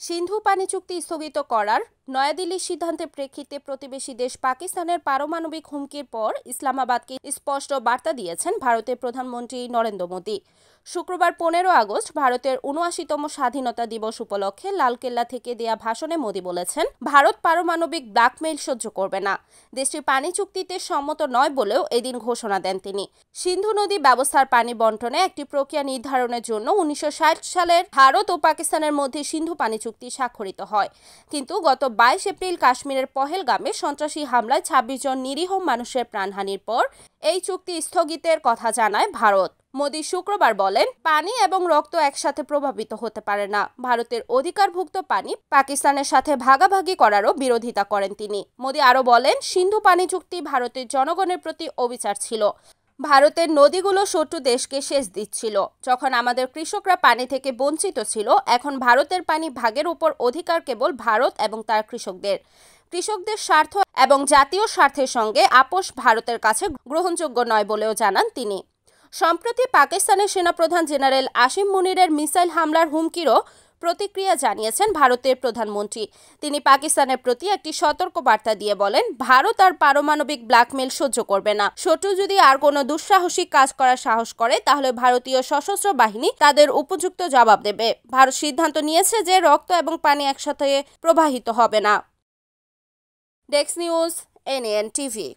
সিন্ধু পানি চুক্তি স্থগিত করার নয়াদিল্লির সিদ্ধান্তের প্রেক্ষিতে প্রতিবেশী দেশ পাকিস্তানের পারমাণবিক হুমকির পর ইসলামাবাদকে স্পষ্ট বার্তা দিয়েছেন ভারতের প্রধানমন্ত্রী নরেন্দ্র মোদী। শুক্রবার 15 আগস্ট ভারতের ৭৯তম স্বাধীনতা দিবস উপলক্ষে লালকেল্লা থেকে দেয়া ভাষণে মোদী বলেছেন, ভারত পারমাণবিক ব্ল্যাকমেইল সহ্য করবে না। দেশটি পানি চুক্তিতে সম্মত নয় বলেও এদিন ঘোষণা দেন তিনি। সিন্ধু নদী ব্যবস্থার পানি বন্টনে একটি প্রক্রিয়া নির্ধারণের জন্য ১৯৬০ সালের ভারত ও পাকিস্তানের মধ্যে সিন্ধু পানি চুক্তি স্বাক্ষরিত হয়। কিন্তু গত ২২ এপ্রিল কাশ্মীরের পহেলগামে সন্ত্রাসী হামলায় ২৬ জন নিরীহ মানুষের প্রাণহানির পর এই চুক্তি স্থগিতের কথা জানায় ভারত। মোদী শুক্রবার বলেন, পানি এবং রক্ত একসাথে প্রভাবিত হতে পারে না। ভারতের অধিকারভুক্ত পানি পাকিস্তানের সাথে ভাগাভাগি করারও বিরোধিতা করেন তিনি। মোদী আরও বলেন, সিন্ধু পানি চুক্তি ভারতের জনগণের প্রতি অবিচার ছিল। ভারতের নদীগুলো শত্রু দেশকে সেচ দিচ্ছিল। যখন আমাদের কৃষকরা পানি থেকে বঞ্চিত ছিল, এখন ভারতের পানি ভাগের উপর অধিকার কেবল ভারত এবং তার কৃষকদের। কৃষকদের স্বার্থ এবং জাতীয় স্বার্থের সঙ্গে আপোষ ভারতের কাছে গ্রহণযোগ্য নয় বলেও জানান তিনি। সম্প্রতি পাকিস্তানের সেনাপ্রধান জেনারেল আসিম মুনিরের মিসাইল হামলার হুমকিরও প্রতিক্রিয়া জানিয়েছেন ভারতের প্রধানমন্ত্রী। তিনি পাকিস্তানের প্রতি একটি সতর্ক বার্তা দিয়ে বলেন, ভারত আর পারমাণবিক ব্ল্যাকমেইল সহ্য করবে না। শত্রু যদি আর কোনো দুঃসাহসিক কাজ করার সাহস করে, তাহলে ভারতীয় সশস্ত্র বাহিনী তাদের উপযুক্ত জবাব দেবে। ভারত সিদ্ধান্ত নিয়েছে যে রক্ত এবং পানি একসাথে প্রবাহিত হবে না। Desk news, NN TV.